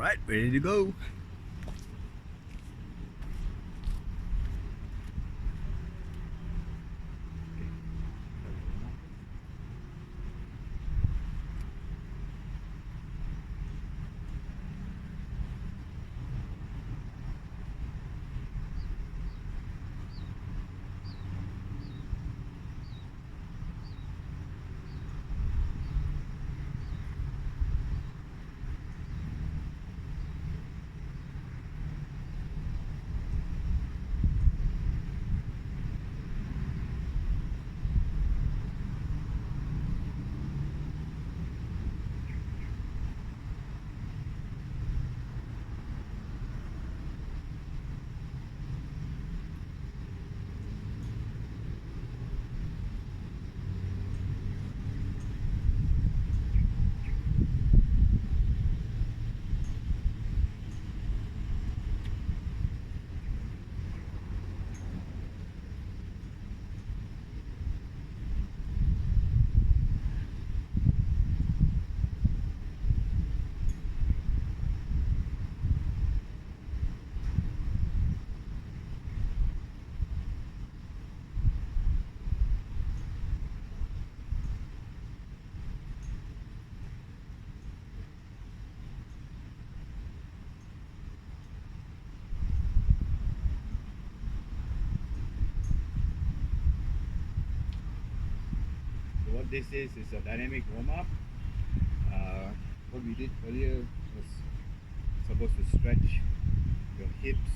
Alright, ready to go. What this is a dynamic warm-up. What we did earlier was supposed to stretch your hips,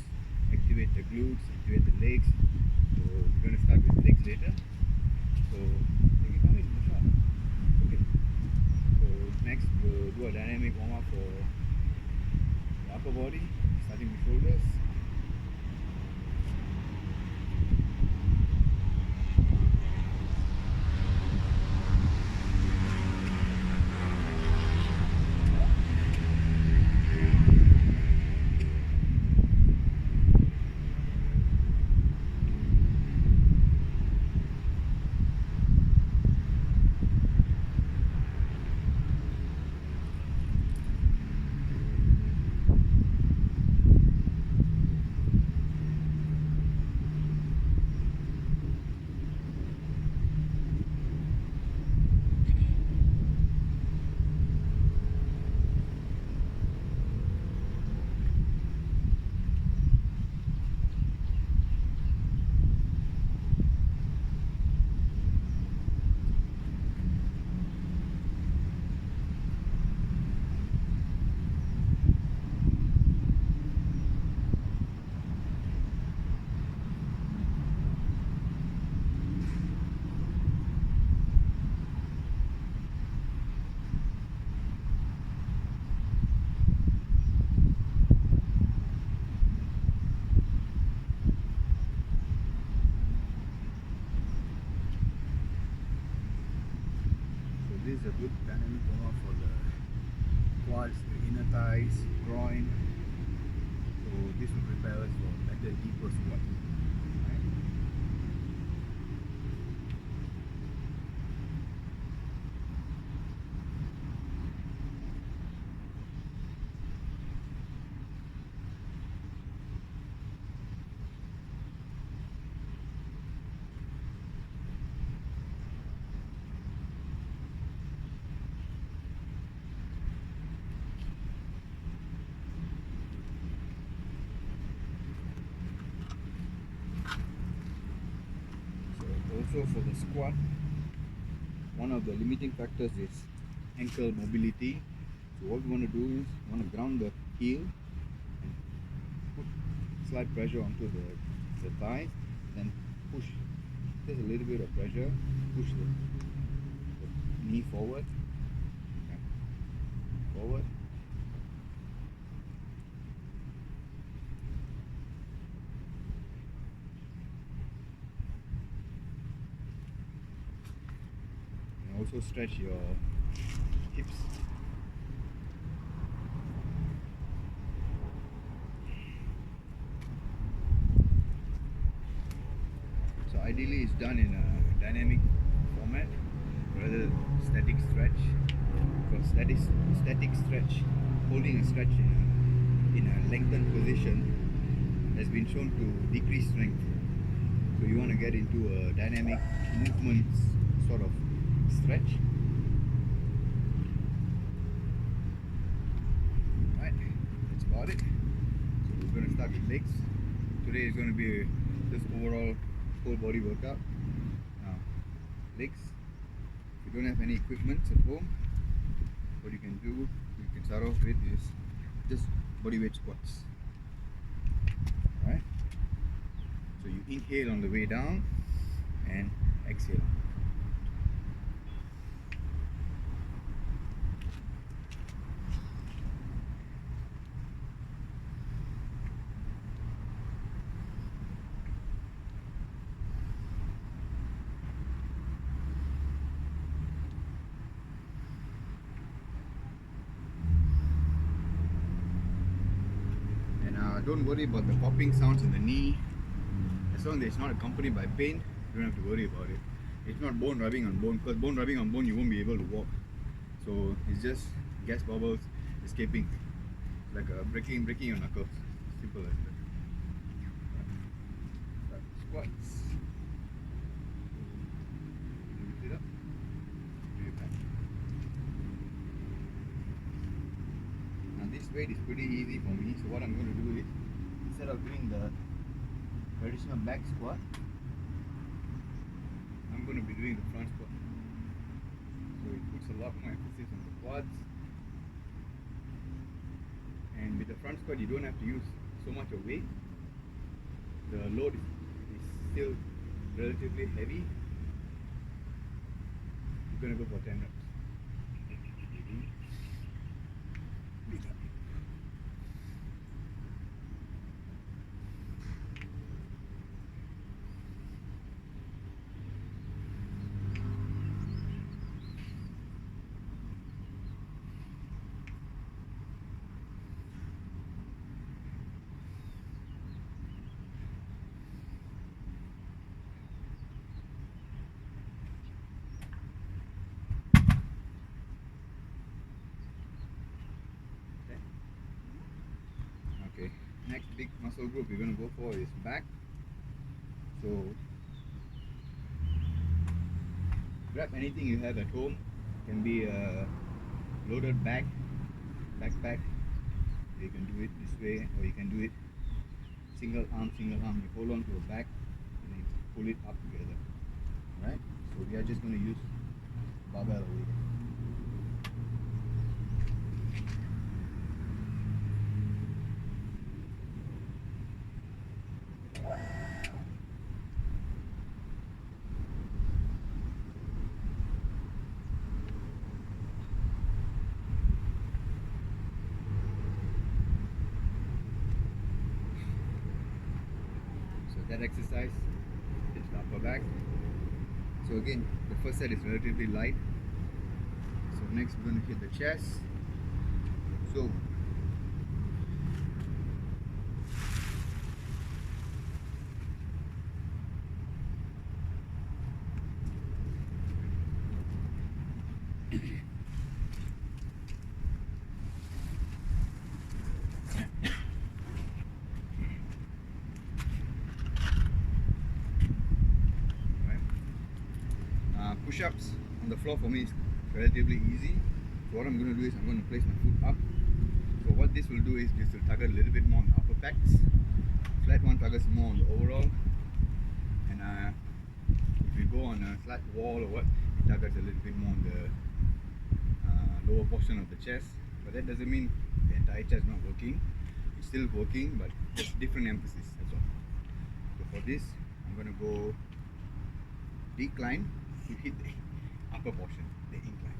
activate the glutes, activate the legs. So we're going to start with legs later. So you can come in the shot. Okay. So next we'll do a dynamic warm-up for the upper body, starting with shoulders. This is a good dynamic warm-up for the quads, the inner thighs, groin. So this will prepare us for better deeper squat. Right? Also for the squat, one of the limiting factors is ankle mobility. So what we want to do is we want to ground the heel and put slight pressure onto the thighs, then push just a little bit of pressure, push the knee forward, okay. Forward. Also stretch your hips. So ideally it's done in a dynamic format rather than static stretch, because static stretch, holding a stretch in in a lengthened position has been shown to decrease strength. So you want to get into a dynamic movement sort of stretch. Right, that's about it. So we're going to start with legs. Today is going to be just overall whole body workout. Now, legs. If you don't have any equipment at home, what you can do, you can start off with is just body weight squats. Right? So you inhale on the way down and exhale. And don't worry about the popping sounds in the knee. As long as it's not accompanied by pain, you don't have to worry about it. It's not bone rubbing on bone, because bone rubbing on bone you won't be able to walk. So it's just gas bubbles escaping, like breaking your knuckles. Simple as that. Right. Squats. Lift it up. Do your back. Now this weight is pretty easy for me. So what I'm going to do is, instead of doing the traditional back squat, I'm going to be doing the front squat. So it puts a lot more emphasis on the quads. And with the front squat, you don't have to use so much of weight. The load is still relatively heavy. You're going to go for 10 reps. Okay, next big muscle group we're going to go for is back. So grab anything you have at home. Can be a loaded backpack. You can do it this way, or you can do it single arm. You hold on to a bag and you pull it up together. Right? So we are just going to use barbell over here. That exercise is the upper back. So again, the first set is relatively light. So next we're going to hit the chest. So push-ups on the floor for me is relatively easy. So what I'm going to do is I'm going to place my foot up. So what this will do is this will target a little bit more on the upper backs. Flat one targets more on the overall. And if you go on a flat wall or what, it targets a little bit more on the lower portion of the chest. But that doesn't mean the entire chest is not working. It's still working, but just different emphasis, that's all. So for this, I'm going to go decline to hit the upper portion, the incline.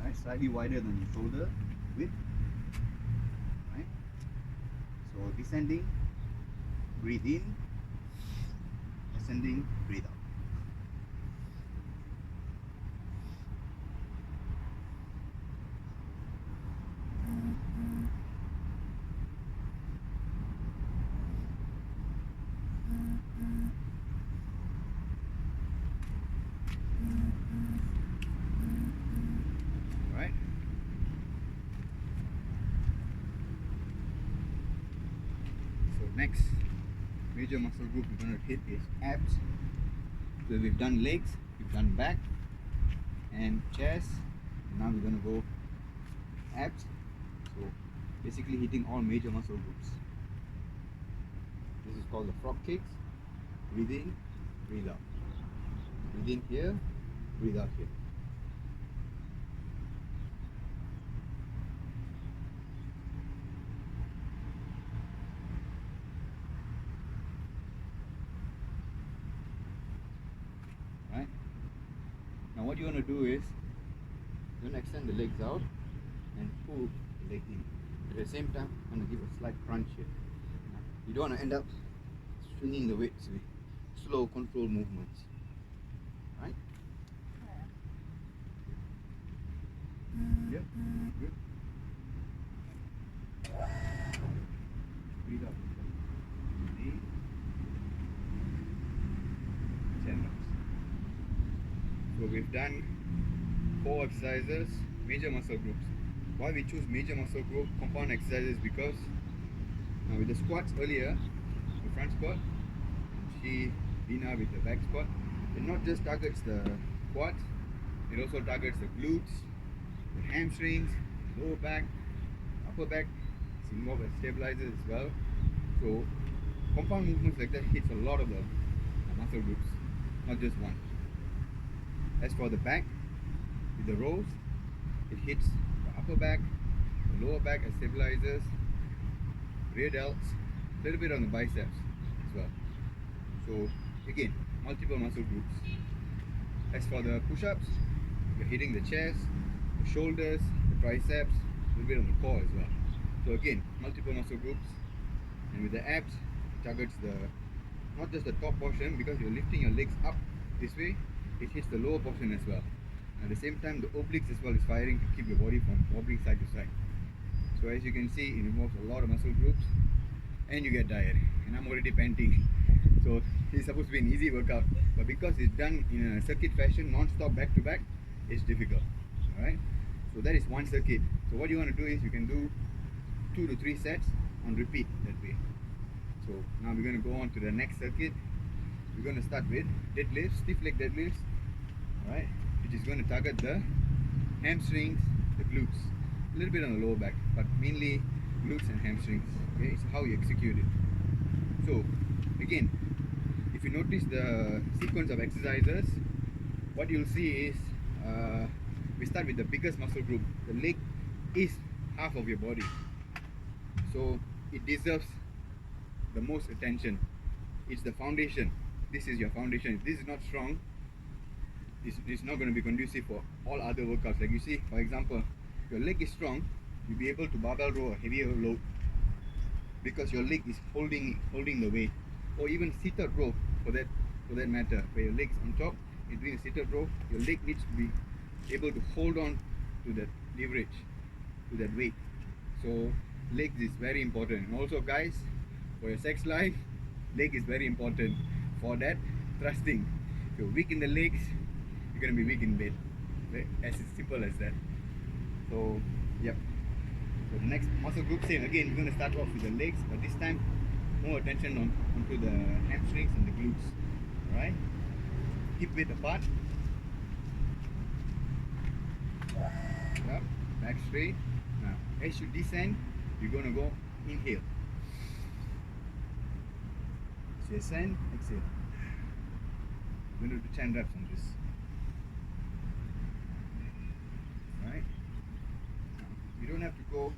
Right, slightly wider than your shoulder width. Right. So descending, breathe in, ascending, breathe out. next major muscle group we're going to hit is abs. So we've done legs, we've done back and chest. Now we're going to go abs. So basically hitting all major muscle groups. This is called the frog kicks. Breathe in, breathe out. Breathe in here, breathe out here. Right? Now what you want to do is you want to extend the legs out and pull the leg in. At the same time, I'm going to give a slight crunch here. You don't want to end up swinging the weights with slow, controlled movements. Right? Yep. Good. Breathe out. 8, 10 reps. So we've done 4 exercises, major muscle groups. Why we choose major muscle group compound exercises? Because with the squats earlier, the front squat, Dina with the back squat, it not just targets the quads, it also targets the glutes, the hamstrings, lower back, upper back. It's involved as stabilizers as well. So compound movements like that hits a lot of the muscle groups, not just one. As for the back, with the rows, it hits the upper back, the lower back as stabilizers, rear delts, a little bit on the biceps as well. So again, multiple muscle groups. As for the push-ups, you're hitting the chest, the shoulders, the triceps, a little bit on the core as well. So again, multiple muscle groups. And with the abs, it targets not just the top portion, because you're lifting your legs up this way, it hits the lower portion as well. At the same time, the obliques as well is firing to keep your body from wobbling side to side. So as you can see, it involves a lot of muscle groups, and you get tired. And I'm already panting. So it's supposed to be an easy workout, but because it's done in a circuit fashion, non-stop back to back, it's difficult. Alright? So that is one circuit. So what you want to do is you can do 2 to 3 sets on repeat that way. So now we're going to go on to the next circuit. We're going to start with deadlifts, stiff leg deadlifts, alright, which is going to target the hamstrings, the glutes, a little bit on the lower back, but mainly glutes and hamstrings. Okay, it's how you execute it. So again, if you notice the sequence of exercises, what you'll see is we start with the biggest muscle group. The leg is half of your body, so it deserves the most attention. It's the foundation. This is your foundation. If this is not strong, it's not going to be conducive for all other workouts. Like you see, for example, your leg is strong, you'll be able to barbell row a heavier load because your leg is holding the weight. Or even seated row for that matter, where your leg is on top, you're doing a seated row, your leg needs to be able to hold on to that leverage, to that weight. So legs is very important. And also guys, for your sex life, leg is very important for that thrusting. If you're weak in the legs, you're going to be weak in bed. As simple as that. So yep. So the next muscle group, same again, we're going to start off with the legs, but this time more attention onto the hamstrings and the glutes. Alright? Hip width apart. Up, back straight. Now as you descend, you're going to go inhale. So ascend, exhale. We're going to do 10 reps on this. Right? You don't have to go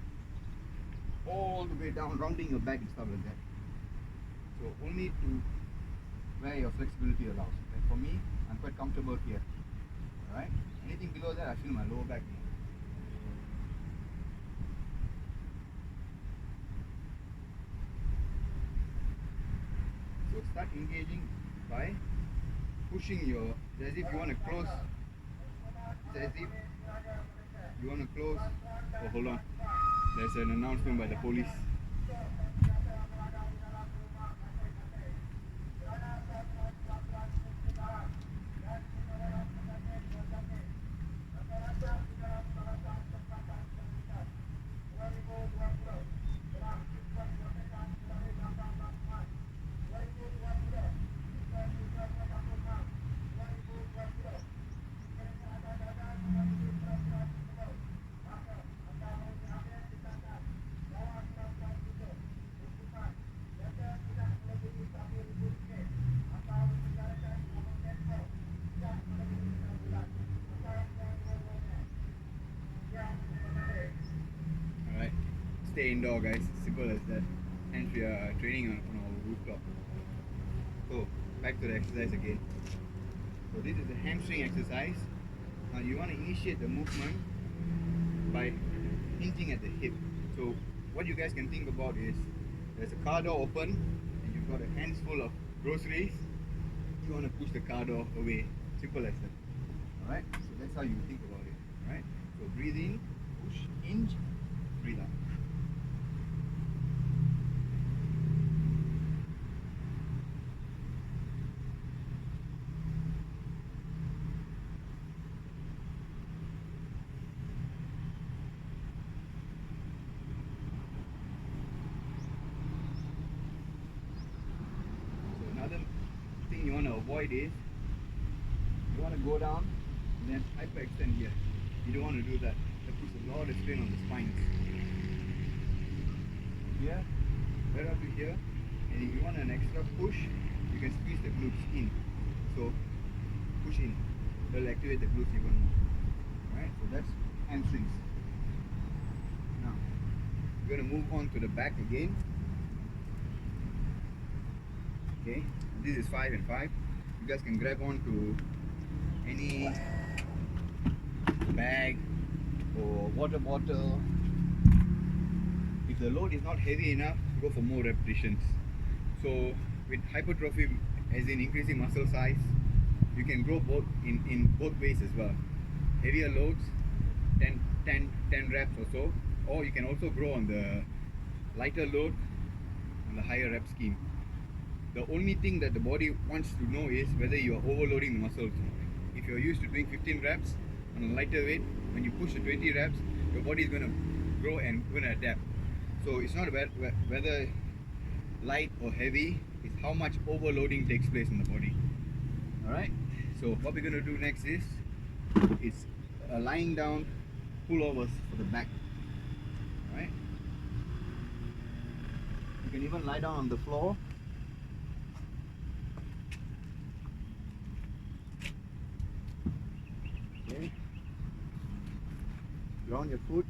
all the way down, rounding your back and stuff like that. So only to where your flexibility allows. Like for me, I'm quite comfortable here. Alright? Anything below that, I feel my lower back more. So start engaging by pushing your, as if you want to close, as if you want to close. Oh, hold on. There's an announcement by the police. stay indoor, guys. Simple as that. Hence we are training on our rooftop. So back to the exercise again. So this is the hamstring exercise. Now you want to initiate the movement by hinging at the hip. So what you guys can think about is there's a car door open and you've got a hands full of groceries. You want to push the car door away. Simple as that. Alright? So that's how you think about it. Alright? So breathe in, push, hinge, breathe out. Another thing you want to avoid is you want to go down and then hyperextend here. You don't want to do that. That puts a lot of strain on the spines. Here, right up to here, and if you want an extra push, you can squeeze the glutes in. So push in. That'll activate the glutes even more. Alright, so that's hamstrings. Now we're going to move on to the back again. Okay, this is 5 and 5. You guys can grab on to any bag or water bottle. If the load is not heavy enough, go for more repetitions. So with hypertrophy, as in increasing muscle size, you can grow both in both ways as well. Heavier loads, 10 reps or so, or you can also grow on the lighter load on the higher rep scheme. The only thing that the body wants to know is whether you are overloading the muscles. If you're used to doing 15 reps on a lighter weight, when you push to 20 reps, your body is going to grow and going to adapt. So it's not about whether light or heavy, it's how much overloading takes place in the body. Alright, so what we're going to do next is lying down pullovers for the back. Alright, you can even lie down on the floor. Okay. Ground your foot.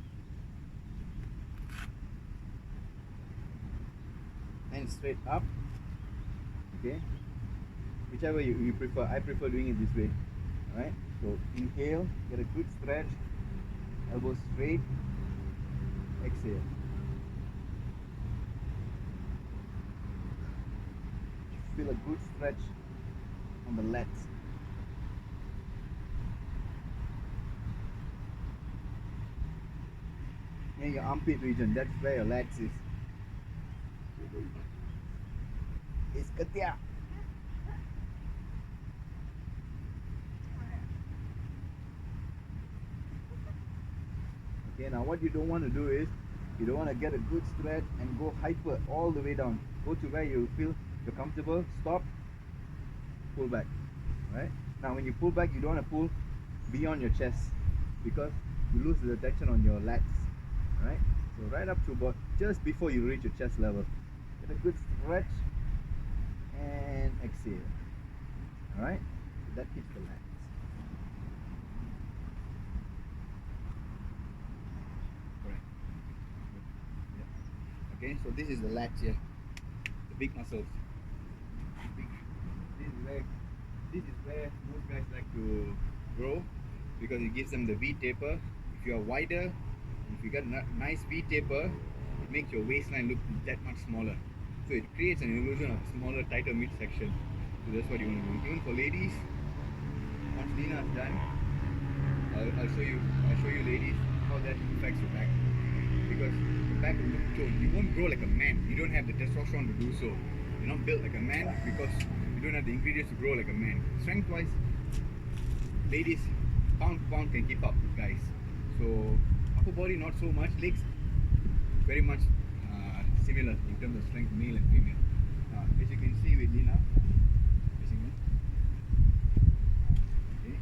Hands straight up. Okay. Whichever you prefer. I prefer doing it this way. Alright. So inhale, get a good stretch. Elbows straight. Exhale. Feel a good stretch on the lats. Near your armpit region, that's where your lats is. It's katia. Okay, now what you don't want to do is, you don't want to get a good stretch and go hyper all the way down. Go to where you feel you're comfortable, stop, pull back. Right? Now when you pull back, you don't want to pull beyond your chest because you lose the tension on your lats. Right? So right up to about just before you reach your chest level. Get a good stretch and exhale. Alright? So that keeps the lats. Correct. Yeah. Okay, so this is the lats here. The big muscles. This is where most guys like to grow because it gives them the V taper. If you are wider, if you got a nice V taper, it makes your waistline look that much smaller. So it creates an illusion of a smaller, tighter midsection. So that's what you want to do. Even for ladies, once Lina is done, I'll show you ladies how that affects your back. Because your back will look toned. You won't grow like a man. You don't have the testosterone to do so. You're not built like a man because you don't have the ingredients to grow like a man. Strength wise, ladies pound for pound can keep up with guys. So upper body not so much, legs very much similar in terms of strength, male and female. As you can see with Lina, facing me. Okay,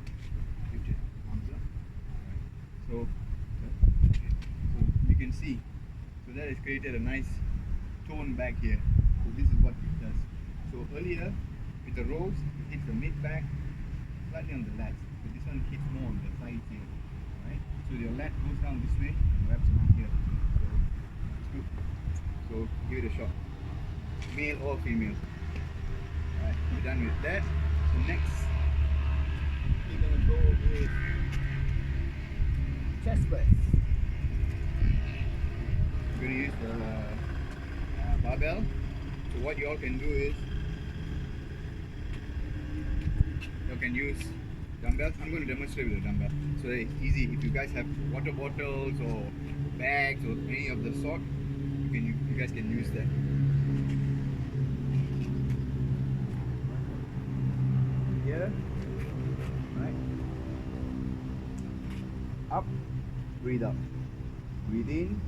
lift your arms up. Alright. So you can see, so that has created a nice tone back here. So this is what it does. So earlier with the rows, it hits the mid back, slightly on the lats, but this one hits more on the sides here. Right? So your lat goes down this way and wraps around here. So it's So give it a shot, male or female. Alright, we're done with that. So next, we're gonna go with chest press. We're gonna use the barbell. So what you all can do is, you can use dumbbells. I'm going to demonstrate with a dumbbell so that it's easy. If you guys have water bottles or bags or any of the sort, you guys can use that. Here, right? Up, breathe out. Breathe in,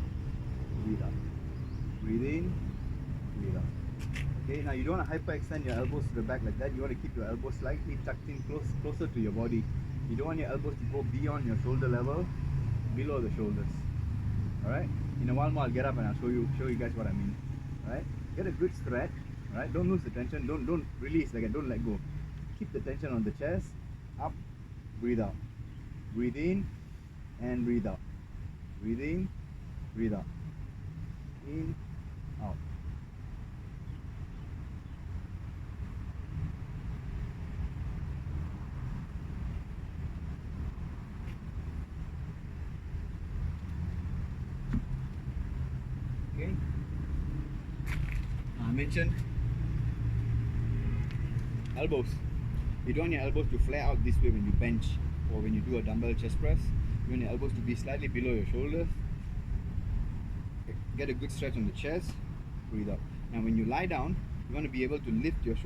breathe out. Breathe in, breathe out. Okay, now you don't want to hyperextend your elbows to the back like that. You want to keep your elbows slightly tucked in closer to your body. You don't want your elbows to go beyond your shoulder level, below the shoulders. Alright? In a while more I'll get up and I'll show you guys what I mean. Alright? Get a good stretch. Alright? Don't lose the tension. Don't release like that. Don't let go. Keep the tension on the chest. Up, breathe out. Breathe in and breathe out. Breathe in, breathe out. In, out. Okay. I mentioned elbows. You don't want your elbows to flare out this way when you bench or when you do a dumbbell chest press. You want your elbows to be slightly below your shoulders. Get a good stretch on the chest. Breathe out. Now when you lie down, you want to be able to lift your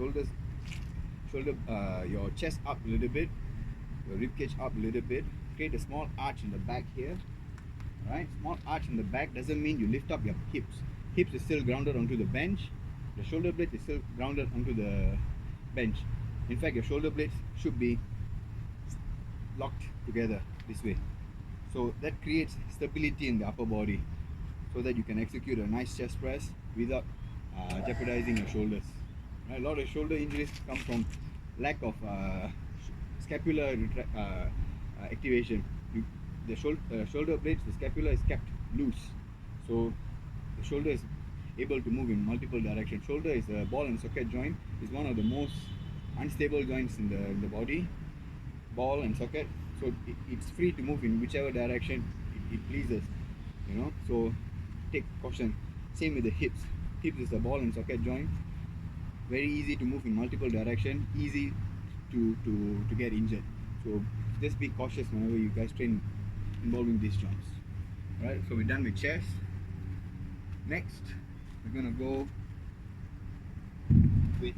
your chest up a little bit, your rib cage up a little bit. Create a small arch in the back here. Alright, small arch in the back doesn't mean you lift up your hips. Hips is still grounded onto the bench. The shoulder blade is still grounded onto the bench. In fact, your shoulder blades should be locked together this way. So that creates stability in the upper body so that you can execute a nice chest press without jeopardizing your shoulders. Right? A lot of shoulder injuries come from lack of scapular activation. The shoulder blades, the scapula is kept loose, so the shoulder is able to move in multiple directions. Shoulder is a ball and socket joint. Is one of the most unstable joints in the body. Ball and socket, so it's free to move in whichever direction it pleases. You know, so take caution. Same with the hips. Hips is a ball and socket joint. Very easy to move in multiple directions. Easy to get injured. So just be cautious whenever you guys train involving these joints. Alright, so we're done with chest. Next, we're gonna go with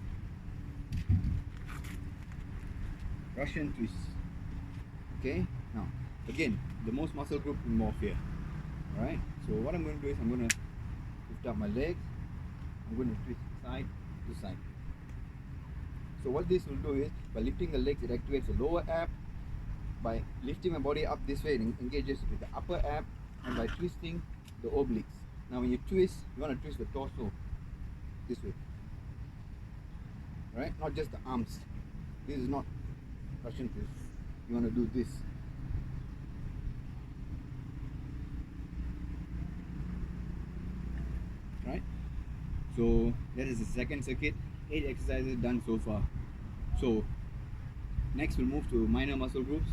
Russian twist. Okay, now again, the most muscle group involved here. Alright, so what I'm going to do is I'm going to lift up my legs. I'm going to twist side to side. So what this will do is, by lifting the legs, it activates the lower ab. By lifting my body up this way, it engages with the upper ab, and by twisting the obliques. Now when you twist, you want to twist the torso this way. Right? Not just the arms. This is not Russian twist. You want to do this. Right? So that is the second circuit. 8 exercises done so far. So next we'll move to minor muscle groups.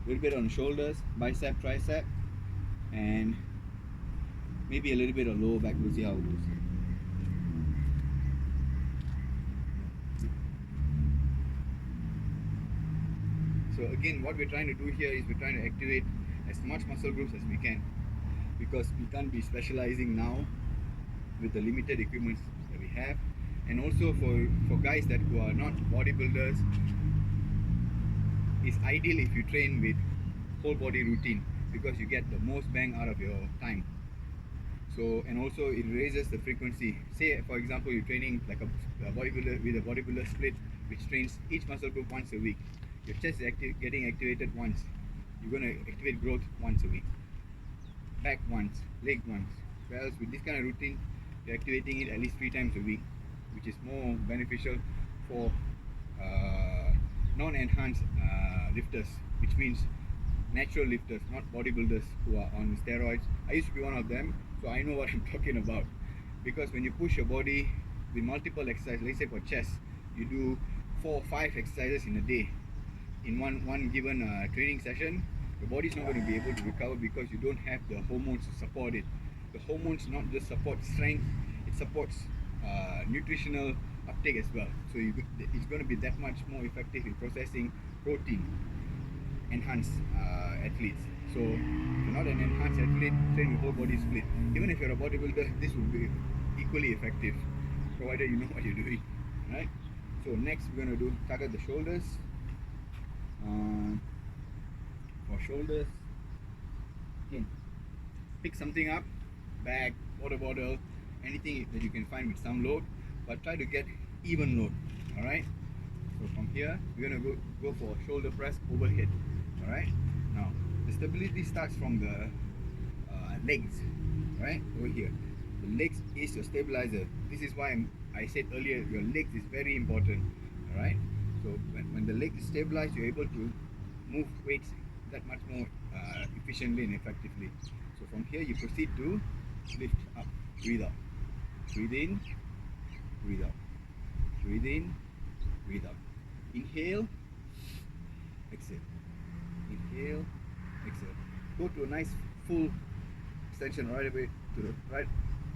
A little bit on shoulders, bicep, tricep, and maybe a little bit of lower back. We'll see how it goes. So again, what we're trying to do here is we're trying to activate as much muscle groups as we can, because we can't be specializing now with the limited equipment that we have. And also for guys who are not bodybuilders, it's ideal if you train with whole body routine, because you get the most bang out of your time. So, and also it raises the frequency. Say for example you're training like a bodybuilder with a bodybuilder split, which trains each muscle group once a week. Your chest is getting activated once. You're going to activate growth once a week. Back once, leg once. Whereas with this kind of routine, you're activating it at least 3 times a week, which is more beneficial for non-enhanced lifters, which means natural lifters, not bodybuilders who are on steroids. I used to be one of them, so I know what I'm talking about. because when you push your body with multiple exercises, let's say for chest, you do 4 or 5 exercises in a day in one given training session, your body's not going to be able to recover because you don't have the hormones to support it. The hormones not just support strength, it supports nutritional uptake as well. So it's going to be that much more effective in processing protein. Enhanced athletes. So if you're not an enhanced athlete, train your whole body split. Even if you're a bodybuilder, this will be equally effective, provided you know what you're doing. Right? So next we're going to do target the shoulders. For shoulders, again, pick something up, bag, water bottle, anything that you can find with some load, but try to get even load. All right. So from here, we're gonna go for shoulder press overhead. All right. Now the stability starts from the legs, right over here. The legs is your stabilizer. This is why I said earlier your legs is very important. All right. So when the leg is stabilized, you're able to move weights that much more efficiently and effectively. So from here, you proceed to lift up, breathe out, breathe in, breathe out, breathe in, breathe out. Inhale, exhale. Inhale, exhale. Go to a nice full extension right away to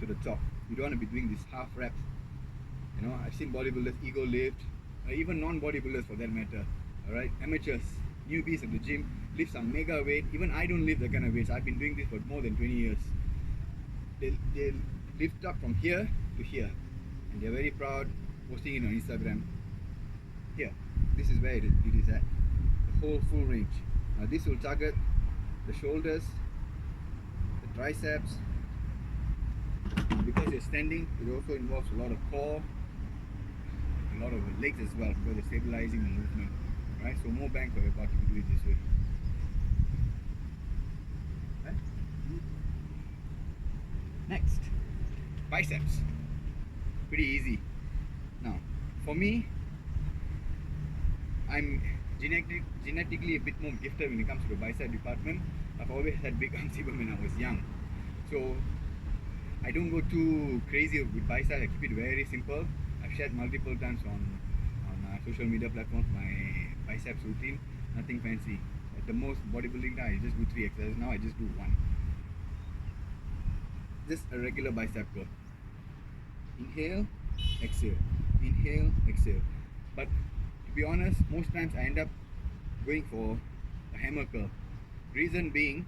the top. You don't want to be doing this half reps. You know, I've seen bodybuilders ego lift, even non-bodybuilders for that matter. All right, amateurs, newbies at the gym lift some mega weight. Even I don't lift that kind of weights. I've been doing this for more than 20 years. They lift up from here to here, and they're very proud, posting it on Instagram. Here, this is where it is at, the whole full range. Now this will target the shoulders, the triceps. Because you're standing, it also involves a lot of core, a lot of the legs as well, because they're stabilizing the movement. Right? So more bang for your buck if you do it this way. Right? Next, biceps. Pretty easy. Now, for me, I'm genetically a bit more gifted when it comes to the bicep department. I've always had big arms even when I was young. So I don't go too crazy with biceps. I keep it very simple. I've shared multiple times on social media platforms my biceps routine. Nothing fancy. At the most bodybuilding time, I just do 3 exercises. Now I just do 1. Just a regular bicep curl. Inhale, exhale. Inhale, exhale. But to be honest, most times I end up going for a hammer curl. Reason being,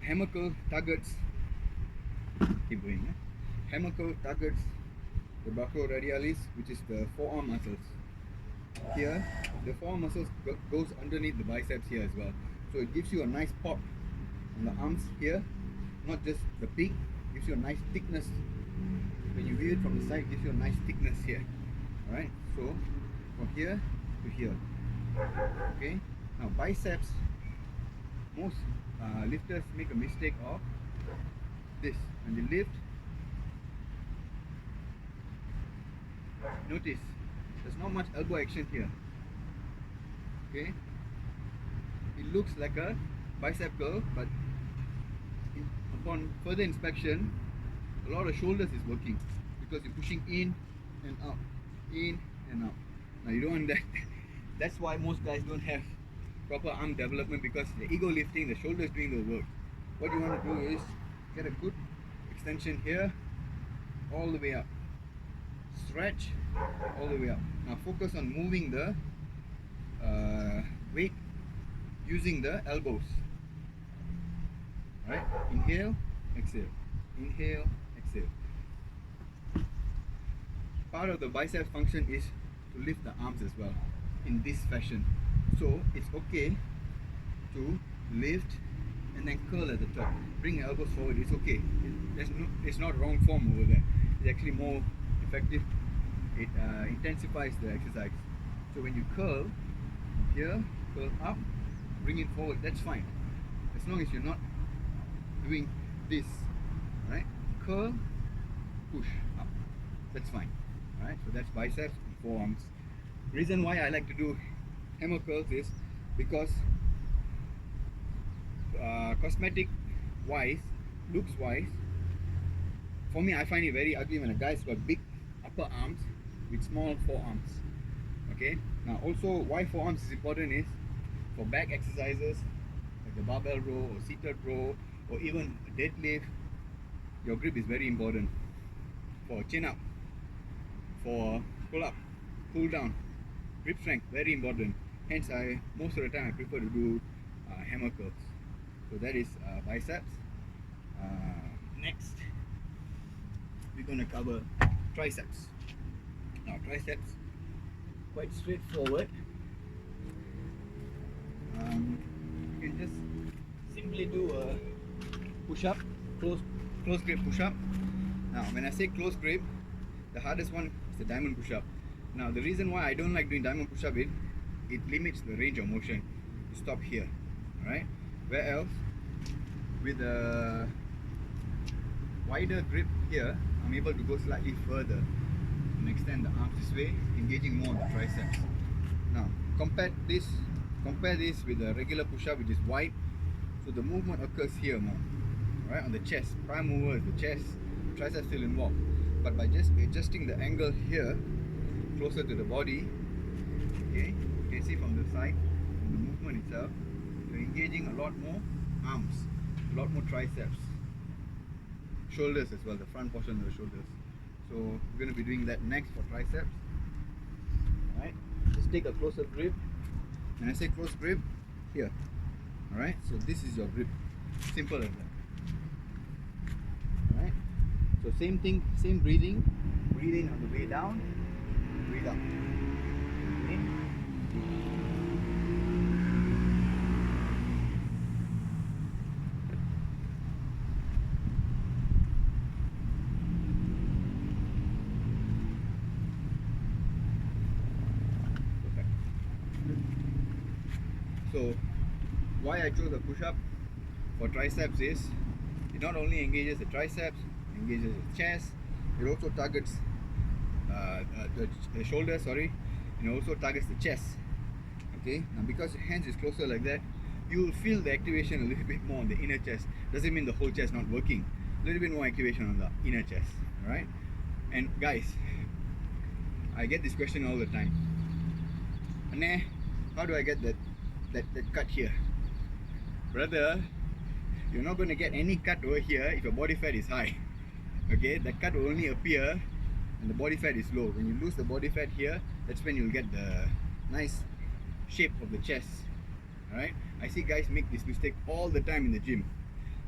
hammer curl targets. Keep going. Hammer curl targets the brachioradialis, which is the forearm muscles. Here, the forearm muscles goes underneath the biceps here as well. So it gives you a nice pop on the arms here, not just the peak. Gives you a nice thickness. When you view it from the side, it gives you a nice thickness here. All right. So from here to here. Okay. Now biceps. Most lifters make a mistake of this. When they lift, notice there's not much elbow action here. Okay, it looks like a bicep curl, but upon further inspection, a lot of shoulders is working because you're pushing in and out, in and out. Now you don't want that. That's why most guys don't have proper arm development, because the ego lifting, the shoulder is doing the work. What you want to do is get a good extension here, all the way up. Stretch all the way up. Now focus on moving the weight using the elbows. Right? Inhale, exhale. Inhale, exhale. Part of the bicep function is to lift the arms as well in this fashion. So it's okay to lift and then curl at the top. Bring your elbows forward. It's okay. It's not wrong form over there. It's actually more effective. It intensifies the exercise. So when you curl here, curl up, bring it forward, that's fine, as long as you're not doing this. Right? Curl, push up, that's fine. Alright, so that's biceps and forearms. Reason why I like to do hammer curls is because cosmetic wise, looks wise, For me, I find it very ugly when a guy's got big upper arms with small forearms. Okay. Now, also, why forearms is important is for back exercises like the barbell row or seated row or even deadlift. Your grip is very important. For chin up, for pull up, pull down, grip strength very important. Hence, most of the time I prefer to do hammer curls. So that is biceps. Next, we're going to cover triceps. Now, triceps, quite straightforward. You can just simply do a push-up, close grip push-up. Now, when I say close grip, the hardest one is the diamond push-up. Now, the reason why I don't like doing diamond push-up is it limits the range of motion. You stop here, alright? Where else? With a wider grip here, I'm able to go slightly further and extend the arms this way, engaging more on the triceps. Now, compare this with a regular push-up, which is wide, so the movement occurs here more, right? On the chest, prime mover is the chest, triceps still involved, but by just adjusting the angle here, closer to the body, okay, you can see from the side, from the movement itself, you're engaging a lot more arms, a lot more triceps, shoulders as well, the front portion of the shoulders. So we're going to be doing that next for triceps. Alright, just take a closer grip. When I say close grip, here. Alright, so this is your grip. Simple as that. Alright, so same thing, same breathing. Breathe in on the way down, breathe out. In. So why I chose the push-up for triceps is it not only engages the triceps, engages the chest, it also targets the shoulder, and also targets the chest. Okay, now because your hands is closer like that, you will feel the activation a little bit more on the inner chest. Doesn't mean the whole chest not working. A little bit more activation on the inner chest. Alright? And guys, I get this question all the time. Ane, how do I get that cut here? Brother, you're not going to get any cut over here if your body fat is high. Okay, that cut will only appear when the body fat is low. When you lose the body fat here, that's when you'll get the nice shape of the chest. Alright, I see guys make this mistake all the time in the gym.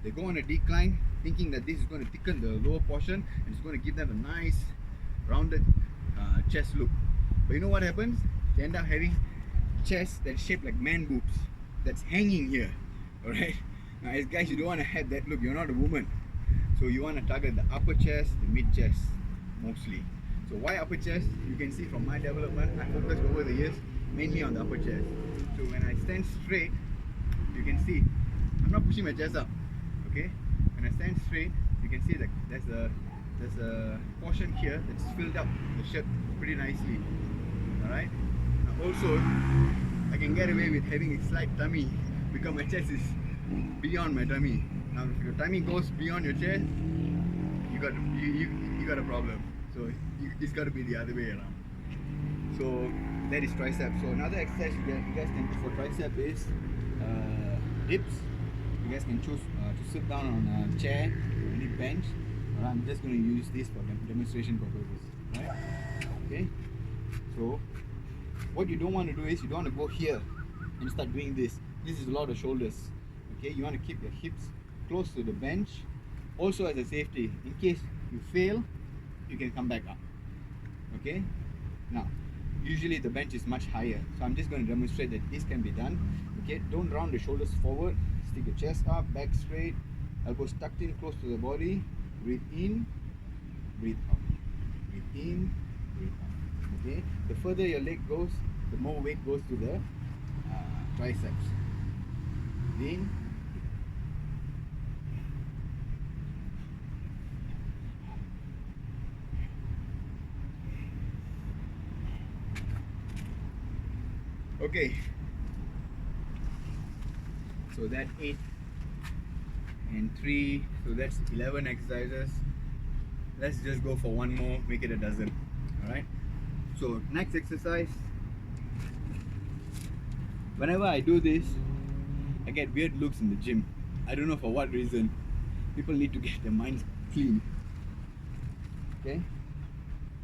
They go on a decline thinking that this is going to thicken the lower portion and it's going to give them a nice rounded chest look. But you know what happens? They end up having chest that's shaped like man boobs, that's hanging here. Alright, now as guys, you don't want to have that look. You're not a woman, so you want to target the upper chest, the mid chest mostly. So why upper chest? You can see from my development, I focused over the years mainly on the upper chest. So when I stand straight, you can see I'm not pushing my chest up. Okay, when I stand straight, you can see that there's a portion here that's filled up the shirt pretty nicely. Alright, now also I can get away with having a slight tummy because my chest is beyond my tummy. Now if your tummy goes beyond your chest, you got a problem. So it's got to be the other way around. So that is tricep. So another exercise you guys can do for tricep is dips. You guys can choose to sit down on a chair or any bench. Right, I'm just going to use this for demonstration purposes. Right? Okay. So what you don't want to do is you don't want to go here and start doing this. This is a lot of shoulders. Okay, you want to keep your hips close to the bench. Also as a safety, in case you fail, you can come back up. Okay. Now, usually the bench is much higher, so I'm just going to demonstrate that this can be done. Okay, don't round the shoulders forward. Stick your chest up, back straight, elbows tucked in close to the body. Breathe in, breathe out. Breathe in, breathe out. Okay, the further your leg goes, the more weight goes to the triceps. In. Okay, so that's 8 and 3, so that's 11 exercises. let's just go for one more, make it a dozen. Alright, so next exercise, whenever I do this I get weird looks in the gym. I don't know for what reason. People need to get their minds clean. Okay,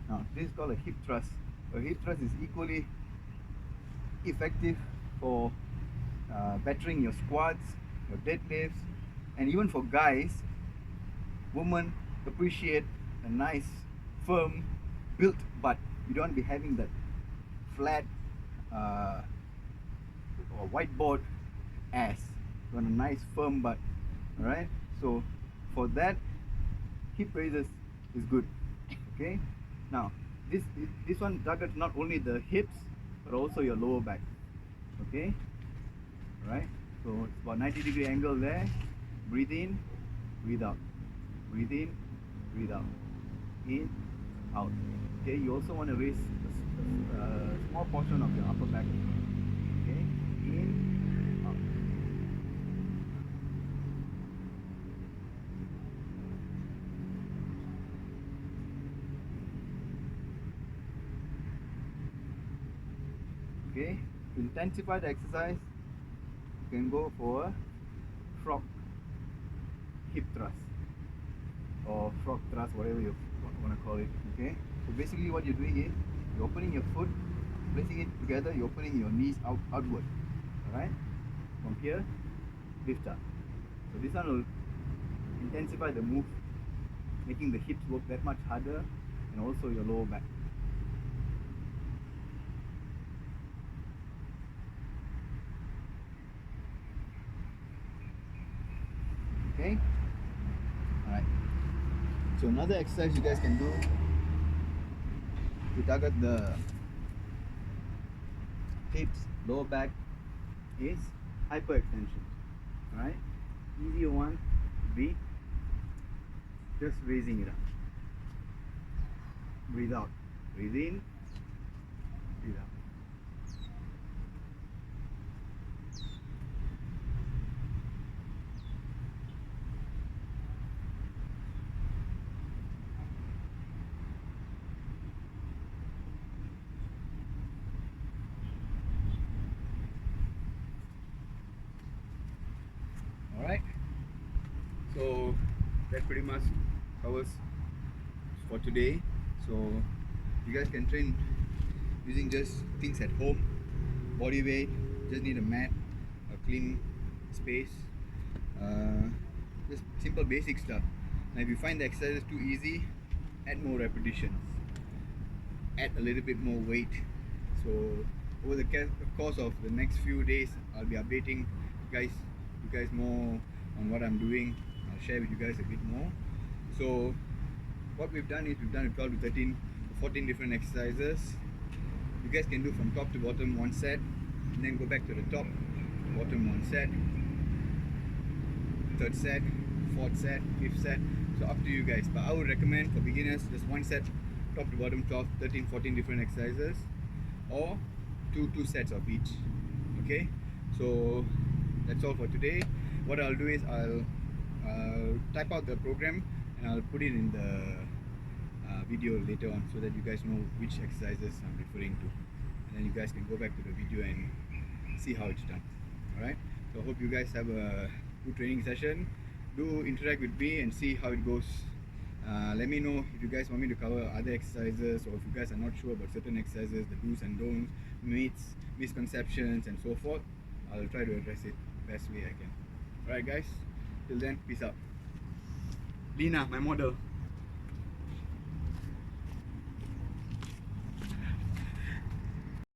now this is called a hip thrust. A hip thrust is equally effective for bettering your squats, your deadlifts, and even for guys, women appreciate a nice, firm, built butt. You don't be having that flat or whiteboard ass. You want a nice, firm butt. Alright? So for that, hip raises is good. Okay? Now, this one targets not only the hips but also your lower back. Okay? Alright? So it's about 90-degree angle there. Breathe in, breathe out. Breathe in, breathe out. In, out. Okay, you also want to raise a small portion of your upper back. Okay, in, out. Okay, to intensify the exercise, you can go for a frog hip thrust or frog thrust, whatever you want to call it. Okay, so basically what you're doing is you're opening your foot, placing it together, you're opening your knees outward. Alright, from here, lift up. So this one will intensify the move, making the hips work that much harder, and also your lower back. Okay? Alright. So another exercise you guys can do to target the hips, lower back is hyperextension. Alright? Easier one would be just raising it up. Breathe out. Breathe in. Breathe out. Alright, so that pretty much covers for today. So you guys can train using just things at home. Body weight, just need a mat, a clean space, just simple basic stuff. Now if you find the exercises too easy, add more repetitions, add a little bit more weight. So over the course of the next few days, I'll be updating you guys more on what I'm doing. I'll share with you guys a bit more. So what we've done is we've done 12 to 13 to 14 different exercises. You guys can do from top to bottom one set, and then go back to the top, bottom one set, third set, fourth set, fifth set. So up to you guys, but I would recommend for beginners just one set, top to bottom, 12, 13, 14 different exercises, or two sets of each. Okay, so that's all for today. What I'll do is I'll type out the program and I'll put it in the video later on, so that you guys know which exercises I'm referring to, and then you guys can go back to the video and see how it's done. Alright, so I hope you guys have a good training session. Do interact with me and see how it goes. Let me know if you guys want me to cover other exercises, or if you guys are not sure about certain exercises, the do's and don'ts, myths, misconceptions and so forth. I'll try to address it the best way I can. Alright guys, till then, peace out. Lina, my model.